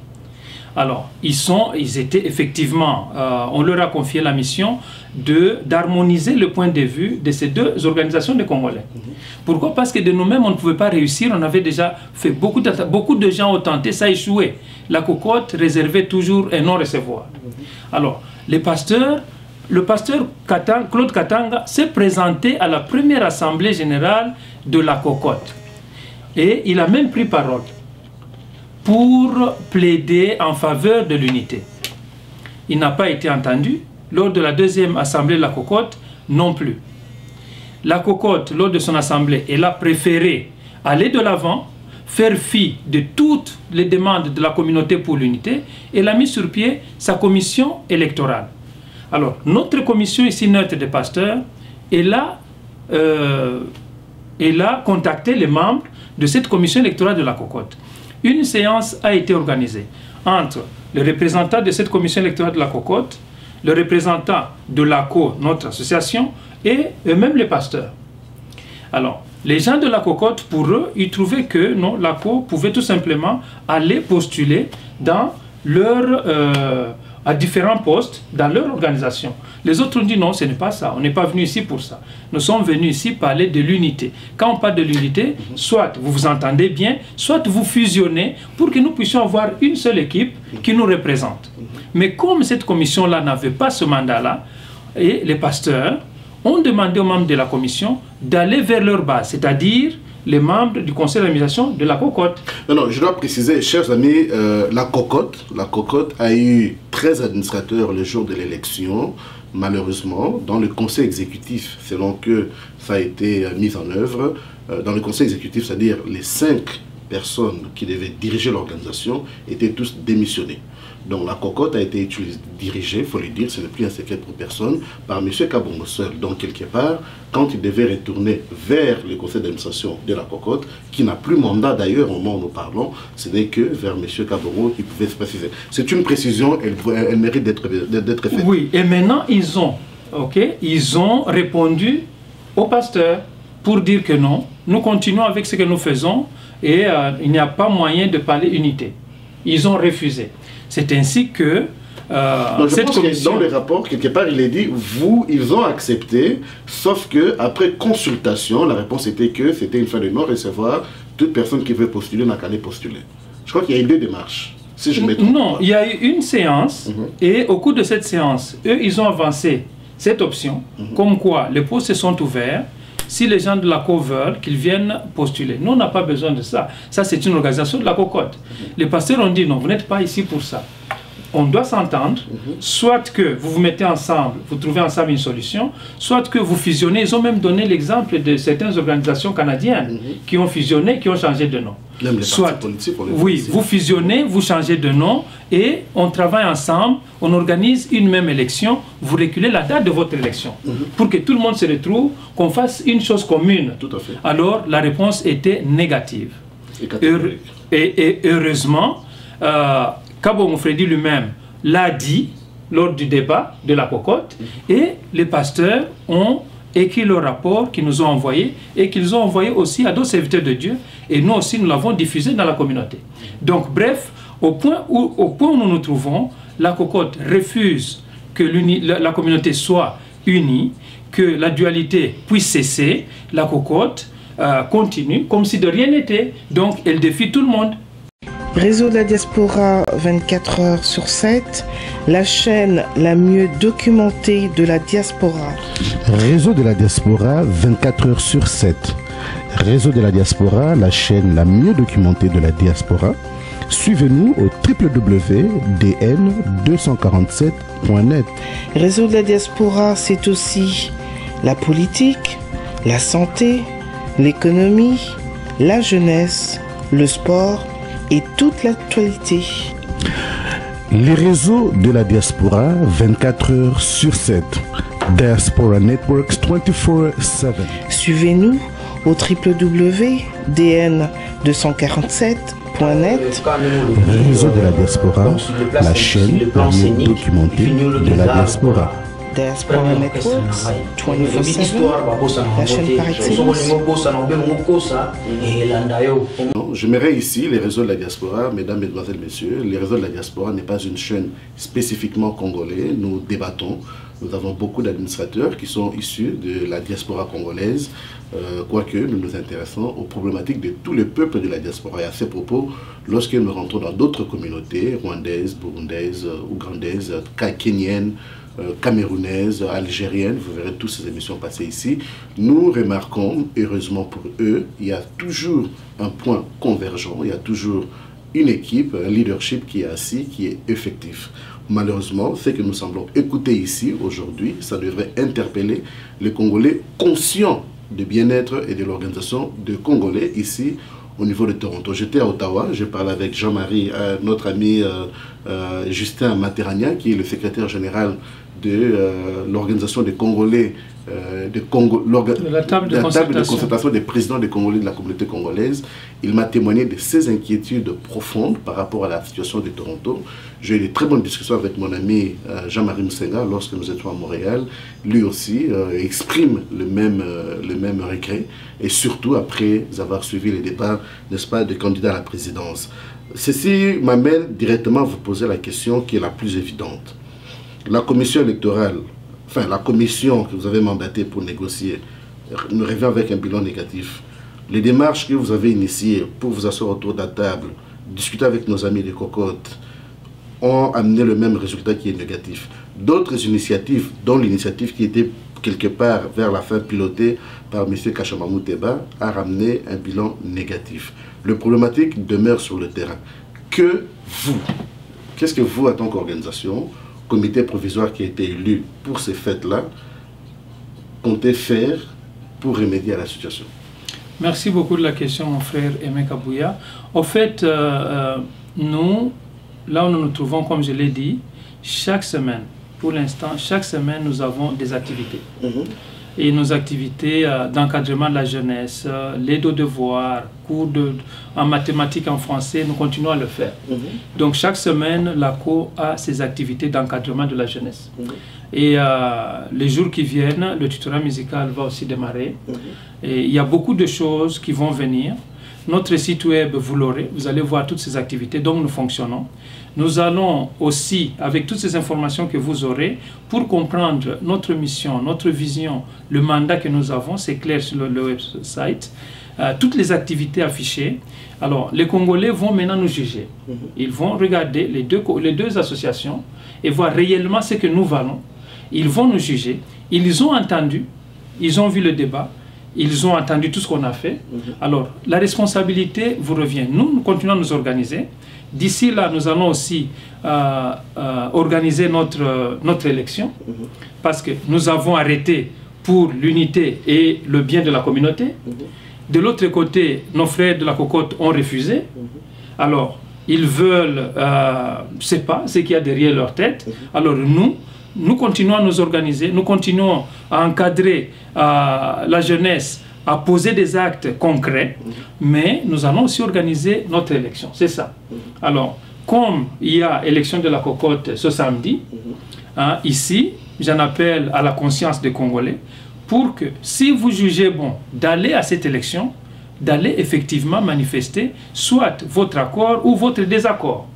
Alors, ils étaient effectivement, on leur a confié la mission d'harmoniser le point de vue de ces 2 organisations de Congolais. Pourquoi? Parce que de nous-mêmes, on ne pouvait pas réussir. On avait déjà fait beaucoup de gens ont tenté, ça a échoué. La cocotte réservait toujours un non-recevoir. Alors, le pasteur Claude Katanga s'est présenté à la première assemblée générale de la cocotte. Et il a même pris parole pour plaider en faveur de l'unité. Il n'a pas été entendu. Lors de la 2e assemblée de la cocotte, non plus. La cocotte, lors de son assemblée, elle a préféré aller de l'avant, faire fi de toutes les demandes de la communauté pour l'unité, et elle a mis sur pied sa commission électorale. Alors, notre commission ici neutre des pasteurs, elle a contacté les membres de cette commission électorale de la cocotte. Une séance a été organisée entre le représentant de cette commission électorale de la cocotte, le représentant de l'ACO, notre association, et eux-mêmes les pasteurs. Alors, les gens de la cocotte, pour eux, ils trouvaient que non, l'ACO pouvait tout simplement aller postuler dans à différents postes dans leur organisation. Les autres ont dit non, ce n'est pas ça, on n'est pas venu ici pour ça. Nous sommes venus ici parler de l'unité. Quand on parle de l'unité, soit vous vous entendez bien, soit vous fusionnez pour que nous puissions avoir une seule équipe qui nous représente. Mais comme cette commission-là n'avait pas ce mandat-là, et les pasteurs ont demandé aux membres de la commission d'aller vers leur base, c'est-à-dire les membres du conseil d'administration de la cocotte. Non, je dois préciser, chers amis, la cocotte a eu 13 administrateurs le jour de l'élection. Malheureusement, dans le conseil exécutif, selon que ça a été mis en œuvre, dans le conseil exécutif, c'est-à-dire les 5 personnes qui devaient diriger l'organisation étaient tous démissionnés. Donc la cocotte a été dirigée, il faut le dire, ce n'est plus un secret pour personne, par M. Kabongo seul. Donc quelque part, quand il devait retourner vers le conseil d'administration de la cocotte, qui n'a plus mandat d'ailleurs au moment où nous parlons, ce n'est que vers M. Kabongo qu'il pouvait se préciser. C'est une précision, elle mérite d'être faite. Oui, et maintenant ils ont répondu au pasteur pour dire que non, nous continuons avec ce que nous faisons et il n'y a pas moyen de parler unité. Ils ont refusé. C'est ainsi que cette commission... Dans le rapport, quelque part, il est dit, ils ont accepté, sauf que après consultation, la réponse était que c'était une fin de non-recevoir, toute personne qui veut postuler n'a qu'à aller postuler. Je crois qu'il y a eu 2 démarches. Si je me trompe pas. Il y a eu une séance, et au cours de cette séance, eux, ils ont avancé cette option, comme quoi les postes sont ouverts. Si les gens de la COO veulent qu'ils viennent postuler. Nous, on n'a pas besoin de ça. Ça, c'est une organisation de la cocotte. Les pasteurs ont dit non, vous n'êtes pas ici pour ça. On doit s'entendre, soit que vous vous mettez ensemble, vous trouvez ensemble une solution, soit que vous fusionnez. Ils ont même donné l'exemple de certaines organisations canadiennes qui ont fusionné, qui ont changé de nom. Même les partis politiques, oui, vous fusionnez, vous changez de nom et on travaille ensemble, on organise une même élection, vous reculez la date de votre élection pour que tout le monde se retrouve, qu'on fasse une chose commune. Tout à fait. Alors la réponse était négative. Et heureusement, Kabongo Freddy lui-même l'a dit lors du débat de la cocotte et les pasteurs ont écrit le rapport qu'ils nous ont envoyé et qu'ils ont envoyé aussi à d'autres serviteurs de Dieu et nous aussi nous l'avons diffusé dans la communauté. Donc bref, au point où nous nous trouvons, la cocotte refuse que la communauté soit unie, que la dualité puisse cesser, la cocotte continue comme si de rien n'était. Donc elle défie tout le monde. Réseau de la diaspora 24 heures sur 7, la chaîne la mieux documentée de la diaspora. Réseau de la diaspora 24 heures sur 7. Réseau de la diaspora, la chaîne la mieux documentée de la diaspora. Suivez-nous au www.dn247.net. Réseau de la diaspora, c'est aussi la politique, la santé, l'économie, la jeunesse, le sport et toute l'actualité. Les réseaux de la diaspora 24 heures sur 7. Diaspora Networks 24/7. Suivez-nous au www.dn247.net. Réseau de la diaspora, la chaîne la mieux documentée de la diaspora. Diaspora Networks 24/7, la chaîne par excellence. J'aimerais ici les réseaux de la diaspora, mesdames, mesdemoiselles, messieurs, les réseaux de la diaspora n'est pas une chaîne spécifiquement congolais. Nous débattons. Nous avons beaucoup d'administrateurs qui sont issus de la diaspora congolaise, quoique nous nous intéressons aux problématiques de tous les peuples de la diaspora. Et à ces propos, lorsque nous rentrons dans d'autres communautés, rwandaises, burundaises, ougandaises, kenyennes, camerounaises, algériennes, vous verrez toutes ces émissions passer ici, nous remarquons, heureusement pour eux, il y a toujours un point convergent, il y a toujours une équipe, un leadership qui est assis, qui est effectif. Malheureusement, ce que nous semblons écouter ici aujourd'hui, ça devrait interpeller les Congolais conscients du bien-être et de l'organisation de Congolais ici au niveau de Toronto. J'étais à Ottawa, j'ai parlé avec Jean-Marie, notre ami Justin Materania, qui est le secrétaire général de l'organisation des Congolais, de la table de concertation des présidents des Congolais de la communauté congolaise. Il m'a témoigné de ses inquiétudes profondes par rapport à la situation de Toronto. J'ai eu de très bonnes discussions avec mon ami Jean-Marie Msenga lorsque nous étions à Montréal. Lui aussi exprime le même regret, et surtout après avoir suivi les débats, n'est-ce pas, des candidats à la présidence. Ceci m'amène directement à vous poser la question qui est la plus évidente. La commission électorale, enfin la commission que vous avez mandatée pour négocier, nous revient avec un bilan négatif. Les démarches que vous avez initiées pour vous asseoir autour de la table, discuter avec nos amis des cocottes, ont amené le même résultat qui est négatif. D'autres initiatives, dont l'initiative qui était quelque part vers la fin pilotée par M. Kachamamou Teba, a ramené un bilan négatif. Le problématique demeure sur le terrain. Qu'est-ce que vous, en tant qu'organisation, comité provisoire qui a été élu pour ces fêtes-là, comptez faire pour remédier à la situation? Merci beaucoup de la question, mon frère Aimé Kabouya. En fait, nous, là où nous nous trouvons, comme je l'ai dit, chaque semaine, pour l'instant, chaque semaine, nous avons des activités. Et nos activités d'encadrement de la jeunesse, l'aide aux devoirs, cours en mathématiques, en français, nous continuons à le faire. Donc chaque semaine, l'ACO a ses activités d'encadrement de la jeunesse. Et les jours qui viennent, le tutorat musical va aussi démarrer. Et il y a beaucoup de choses qui vont venir. Notre site web, vous l'aurez, vous allez voir toutes ces activités dont nous fonctionnons. Nous allons aussi, avec toutes ces informations que vous aurez, pour comprendre notre mission, notre vision, le mandat que nous avons, c'est clair sur le website, toutes les activités affichées. Alors, les Congolais vont maintenant nous juger. Ils vont regarder les deux associations et voir réellement ce que nous valons. Ils vont nous juger. Ils ont entendu, ils ont vu le débat, ils ont entendu tout ce qu'on a fait. Alors, la responsabilité vous revient. Nous continuons à nous organiser. D'ici là, nous allons aussi organiser notre élection, parce que nous avons arrêté pour l'unité et le bien de la communauté. De l'autre côté, nos frères de la cocotte ont refusé. Alors, ils veulent, je ne sais pas ce qu'il y a derrière leur tête. Alors nous continuons à nous organiser, nous continuons à encadrer la jeunesse, à poser des actes concrets, mais nous allons aussi organiser notre élection, c'est ça. Alors, comme il y a élection de la cocotte ce samedi, ici, j'en appelle à la conscience des Congolais, pour que, si vous jugez bon d'aller à cette élection, d'aller effectivement manifester soit votre accord ou votre désaccord.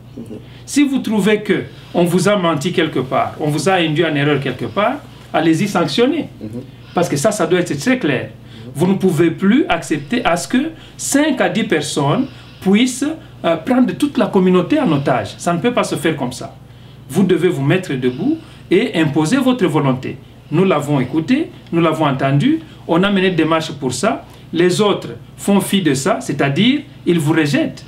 Si vous trouvez qu'on vous a menti quelque part, on vous a induit en erreur quelque part, allez-y sanctionner. Parce que ça doit être très clair. Vous ne pouvez plus accepter à ce que 5 à 10 personnes puissent prendre toute la communauté en otage. Ça ne peut pas se faire comme ça. Vous devez vous mettre debout et imposer votre volonté. Nous l'avons écouté, nous l'avons entendu, on a mené des démarches pour ça. Les autres font fi de ça, c'est-à-dire ils vous rejettent.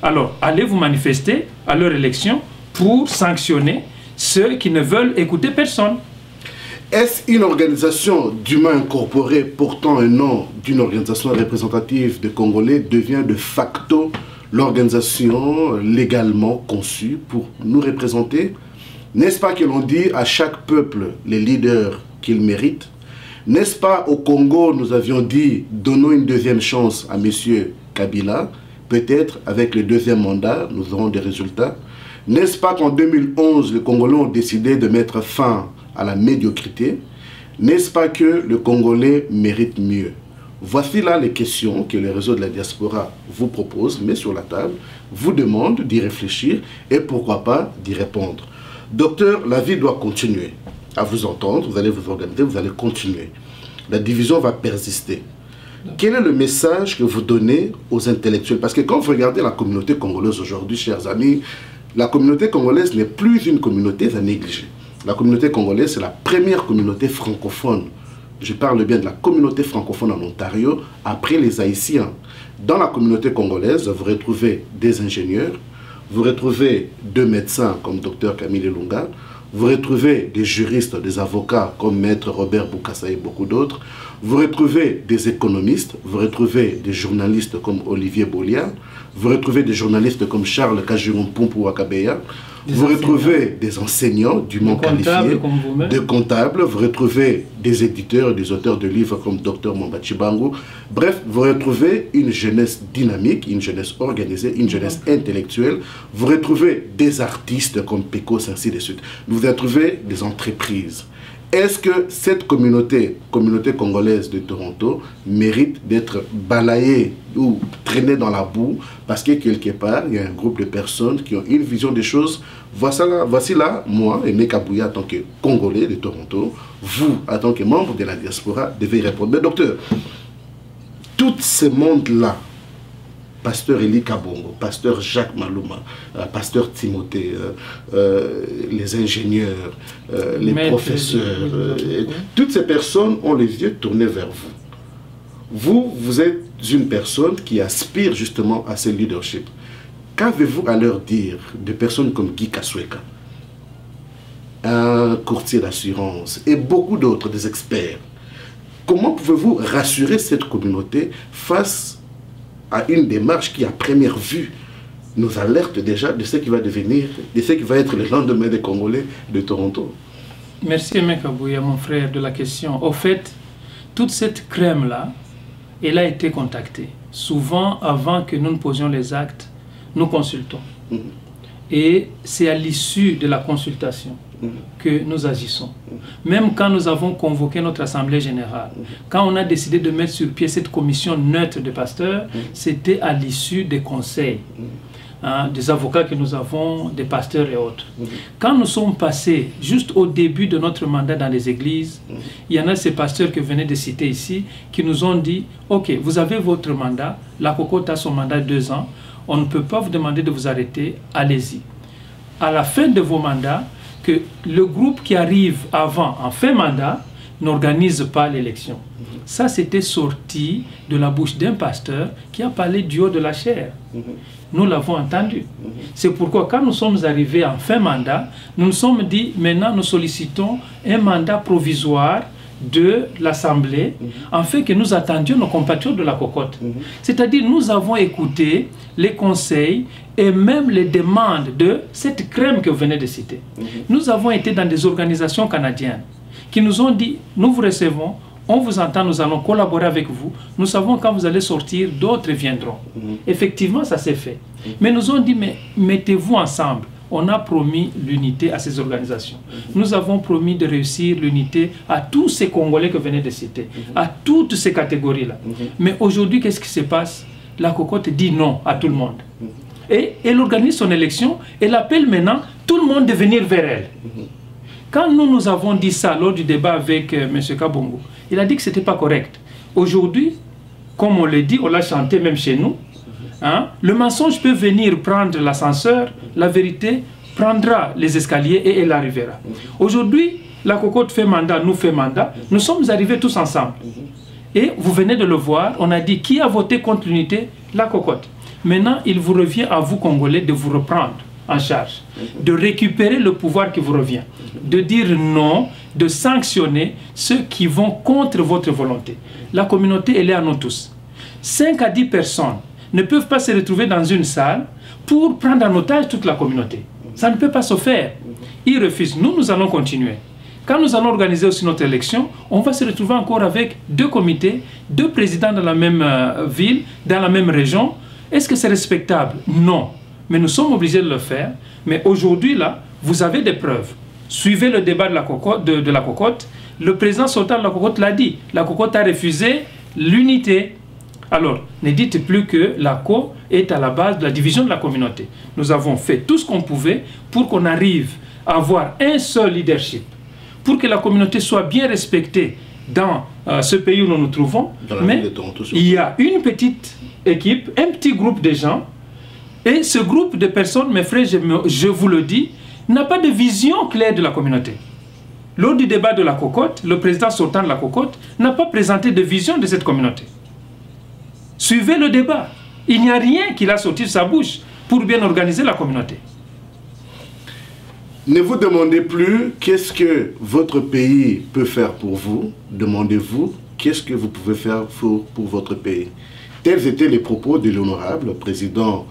Alors, allez vous manifester à leur élection pour sanctionner ceux qui ne veulent écouter personne. Est-ce une organisation d'humains incorporés portant un nom d'une organisation représentative de Congolais devient de facto l'organisation légalement conçue pour nous représenter? N'est-ce pas que l'on dit à chaque peuple les leaders qu'il mérite? N'est-ce pas au Congo, nous avions dit, donnons une deuxième chance à M. Kabila? Peut-être avec le deuxième mandat, nous aurons des résultats. N'est-ce pas qu'en 2011, les Congolais ont décidé de mettre fin à la médiocrité? N'est-ce pas que le Congolais mérite mieux? Voici là les questions que le réseau de la diaspora vous propose, met sur la table, vous demande d'y réfléchir et pourquoi pas d'y répondre. Docteur, la vie doit continuer à vous entendre, vous allez vous organiser, vous allez continuer. La division va persister. Quel est le message que vous donnez aux intellectuels? Parce que quand vous regardez la communauté congolaise aujourd'hui, chers amis, la communauté congolaise n'est plus une communauté à négliger. La communauté congolaise, c'est la première communauté francophone. Je parle bien de la communauté francophone en Ontario, après les Haïtiens. Dans la communauté congolaise, vous retrouvez des ingénieurs, vous retrouvez 2 médecins comme Dr Camille Lunga, vous retrouvez des juristes, des avocats comme Maître Robert Boukassa et beaucoup d'autres, vous retrouvez des économistes, vous retrouvez des journalistes comme Olivier Bolia, vous retrouvez des journalistes comme Charles Kajirompumpu Wakabeya, vous retrouvez des enseignants dûment qualifiés, des comptables, vous retrouvez des éditeurs et des auteurs de livres comme Dr Mombachi Bango. Bref, vous retrouvez une jeunesse dynamique, une jeunesse organisée, une jeunesse intellectuelle. Vous retrouvez des artistes comme Pecos, ainsi de suite. Vous retrouvez des entreprises. Est-ce que cette communauté congolaise de Toronto mérite d'être balayée ou traînée dans la boue parce que quelque part, il y a un groupe de personnes qui ont une vision des choses? Voici là, moi, Aimé Kabouya, en tant que Congolais de Toronto, vous, en tant que membre de la diaspora, devez y répondre. Mais docteur, tout ce monde-là, Pasteur Eli Kabongo, Pasteur Jacques Maluma, Pasteur Timothée, les ingénieurs, les professeurs, toutes ces personnes ont les yeux tournés vers vous. Vous êtes une personne qui aspire justement à ce leadership. Qu'avez-vous à leur dire de personnes comme Guy Kasweka, un courtier d'assurance et beaucoup d'autres, des experts? Comment pouvez-vous rassurer cette communauté face à une démarche qui, à première vue, nous alerte déjà de ce qui va devenir, de ce qui va être le lendemain des Congolais de Toronto? Merci Aimé Kabouya, mon frère, de la question. Au fait, toute cette crème-là, elle a été contactée. Souvent, avant que nous ne posions les actes, nous consultons. Et c'est à l'issue de la consultation que nous agissons. Même quand nous avons convoqué notre Assemblée Générale, quand on a décidé de mettre sur pied cette commission neutre de pasteurs, c'était à l'issue des conseils, des avocats que nous avons, des pasteurs et autres. Quand nous sommes passés, juste au début de notre mandat dans les églises, il y en a ces pasteurs que vous venez de citer ici, qui nous ont dit, ok, vous avez votre mandat, la cocotte a son mandat de 2 ans, on ne peut pas vous demander de vous arrêter, allez-y. À la fin de vos mandats, que le groupe qui arrive avant, en fin mandat, n'organise pas l'élection. Ça, c'était sorti de la bouche d'un pasteur qui a parlé du haut de la chair. Nous l'avons entendu. C'est pourquoi, quand nous sommes arrivés en fin mandat, nous nous sommes dit, maintenant, nous sollicitons un mandat provisoire de l'Assemblée, en fait que nous attendions nos compatriotes de la cocotte. C'est-à-dire, nous avons écouté les conseils et même les demandes de cette crème que vous venez de citer. Nous avons été dans des organisations canadiennes qui nous ont dit, nous vous recevons, on vous entend, nous allons collaborer avec vous, nous savons quand vous allez sortir, d'autres viendront. Effectivement, ça s'est fait. Mais nous ont dit, mais mettez-vous ensemble. On a promis l'unité à ces organisations. Nous avons promis de réussir l'unité à tous ces Congolais que vous venez de citer, à toutes ces catégories-là. Mais aujourd'hui, qu'est-ce qui se passe? La cocotte dit non à tout le monde. Et elle organise son élection, elle appelle maintenant tout le monde de venir vers elle. Quand nous avons dit ça lors du débat avec M. Kabongo, il a dit que ce n'était pas correct. Aujourd'hui, comme on le dit, on l'a chanté même chez nous, hein, le mensonge peut venir prendre l'ascenseur, la vérité prendra les escaliers et elle arrivera. Aujourd'hui, la cocotte fait mandat, nous fait mandat, nous sommes arrivés tous ensemble. Et vous venez de le voir, on a dit qui a voté contre l'unité? La cocotte. Maintenant, il vous revient à vous, Congolais, de vous reprendre en charge, de récupérer le pouvoir qui vous revient, de dire non, de sanctionner ceux qui vont contre votre volonté. La communauté, elle est à nous tous. 5 à 10 personnes ne peuvent pas se retrouver dans une salle pour prendre en otage toute la communauté. Ça ne peut pas se faire. Ils refusent. Nous allons continuer. Quand nous allons organiser aussi notre élection, on va se retrouver encore avec 2 comités, 2 présidents dans la même ville, dans la même région. Est-ce que c'est respectable? Non. Mais nous sommes obligés de le faire. Mais aujourd'hui, là, vous avez des preuves. Suivez le débat de la cocotte. Le président sortant de la cocotte l'a dit. La cocotte a refusé l'unité. Alors, ne dites plus que la CO est à la base de la division de la communauté. Nous avons fait tout ce qu'on pouvait pour qu'on arrive à avoir un seul leadership, pour que la communauté soit bien respectée dans ce pays où nous nous trouvons. Mais il y a une petite équipe, un petit groupe de gens, et ce groupe de personnes, mes frères, je vous le dis, n'a pas de vision claire de la communauté. Lors du débat de la cocotte, le président sortant de la cocotte n'a pas présenté de vision de cette communauté. Suivez le débat. Il n'y a rien qu'il a sorti de sa bouche pour bien organiser la communauté. Ne vous demandez plus qu'est-ce que votre pays peut faire pour vous. Demandez-vous qu'est-ce que vous pouvez faire pour votre pays. Tels étaient les propos de l'honorable président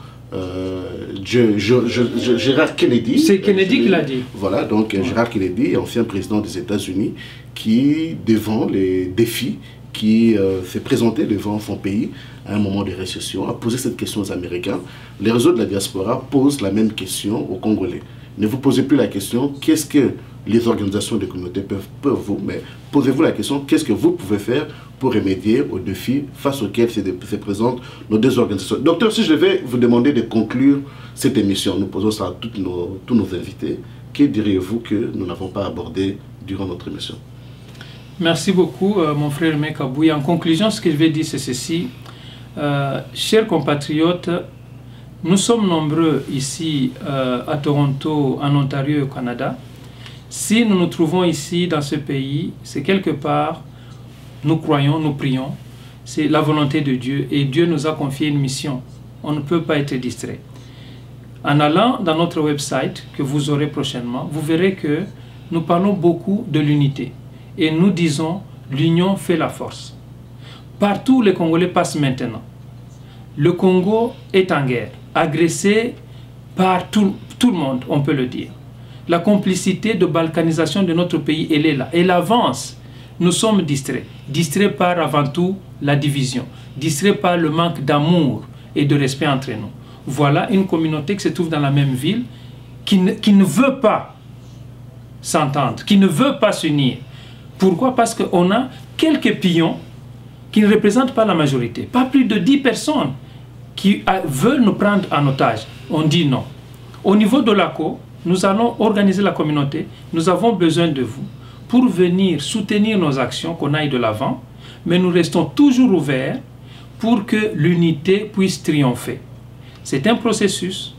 Gérard Kennedy. C'est Kennedy qui l'a dit. Voilà, donc Gérard Kennedy, ancien président des États-Unis, qui, devant les défis qui s'est présenté devant son pays à un moment de récession, a posé cette question aux Américains. Les réseaux de la diaspora posent la même question aux Congolais. Ne vous posez plus la question, qu'est-ce que les organisations de communautés peuvent vous, mais posez-vous la question, qu'est-ce que vous pouvez faire pour remédier aux défis face auxquels se présentent nos 2 organisations. Docteur, si je vais vous demander de conclure cette émission, nous posons ça à tous nos invités, que diriez-vous que nous n'avons pas abordé durant notre émission? Merci beaucoup, mon frère Mekaboui. En conclusion, ce que je vais dire, c'est ceci. Chers compatriotes, nous sommes nombreux ici à Toronto, en Ontario et au Canada. Si nous nous trouvons ici, dans ce pays, c'est quelque part, nous croyons, nous prions, c'est la volonté de Dieu et Dieu nous a confié une mission. On ne peut pas être distrait. En allant dans notre website, que vous aurez prochainement, vous verrez que nous parlons beaucoup de l'unité. Et nous disons, l'union fait la force. Partout les Congolais passent maintenant. Le Congo est en guerre, agressé par tout le monde, on peut le dire. La complicité de balkanisation de notre pays, elle est là. Elle avance. Nous sommes distraits. Distraits par avant tout la division. Distraits par le manque d'amour et de respect entre nous. Voilà une communauté qui se trouve dans la même ville, qui ne veut pas s'entendre, qui ne veut pas s'unir. Pourquoi? Parce qu'on a quelques pions qui ne représentent pas la majorité. Pas plus de 10 personnes qui veulent nous prendre en otage. On dit non. Au niveau de l'ACO, nous allons organiser la communauté. Nous avons besoin de vous pour venir soutenir nos actions, qu'on aille de l'avant. Mais nous restons toujours ouverts pour que l'unité puisse triompher. C'est un processus.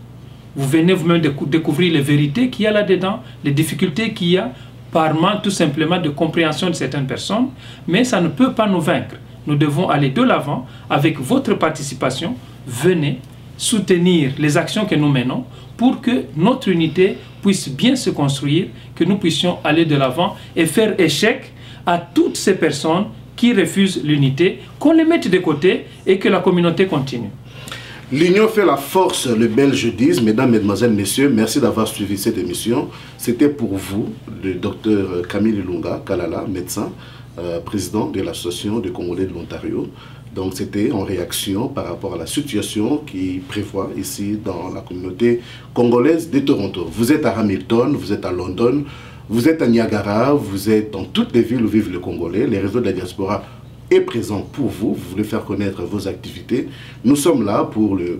Vous venez vous-même découvrir les vérités qu'il y a là-dedans, les difficultés qu'il y a, par manque tout simplement de compréhension de certaines personnes, mais ça ne peut pas nous vaincre. Nous devons aller de l'avant avec votre participation. Venez soutenir les actions que nous menons pour que notre unité puisse bien se construire, que nous puissions aller de l'avant et faire échec à toutes ces personnes qui refusent l'unité, qu'on les mette de côté et que la communauté continue. L'union fait la force, les Belges disent. Mesdames, Mesdemoiselles, Messieurs, merci d'avoir suivi cette émission. C'était pour vous, le docteur Camille Ilunga Kalala, médecin, président de l'Association des Congolais de l'Ontario. Donc c'était en réaction par rapport à la situation qui prévoit ici dans la communauté congolaise de Toronto. Vous êtes à Hamilton, vous êtes à London, vous êtes à Niagara, vous êtes dans toutes les villes où vivent les Congolais. Les réseaux de la diaspora est présent pour vous. Vous voulez faire connaître vos activités. Nous sommes là pour le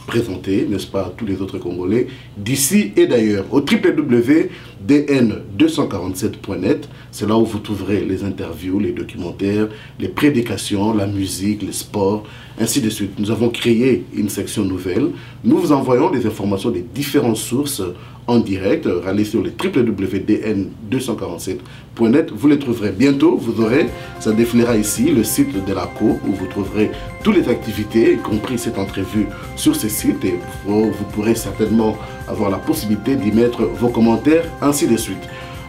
présenter, n'est-ce pas, à tous les autres Congolais d'ici et d'ailleurs. Au www.dn247.net, c'est là où vous trouverez les interviews, les documentaires, les prédications, la musique, les sports, ainsi de suite. Nous avons créé une section nouvelle. Nous vous envoyons des informations des différentes sources en direct. Allez sur le www.dn247.net, vous les trouverez bientôt. Vous aurez, ça défilera ici, le site de la COP où vous trouverez toutes les activités, y compris cette entrevue sur ce site, et vous pourrez certainement avoir la possibilité d'y mettre vos commentaires, ainsi de suite.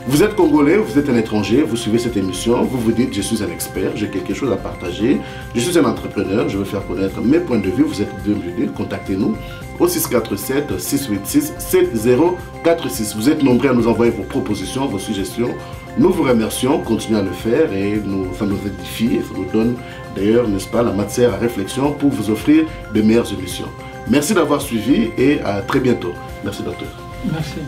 Vous êtes Congolais, vous êtes un étranger, vous suivez cette émission, vous vous dites je suis un expert, j'ai quelque chose à partager, je suis un entrepreneur, je veux faire connaître mes points de vue, vous êtes bienvenus, contactez-nous au 647 686 7046. Vous êtes nombreux à nous envoyer vos propositions, vos suggestions. Nous vous remercions, continuez à le faire et ça nous édifie, ça nous donne d'ailleurs, n'est-ce pas, la matière à réflexion pour vous offrir de meilleures émissions. Merci d'avoir suivi et à très bientôt. Merci docteur. Merci.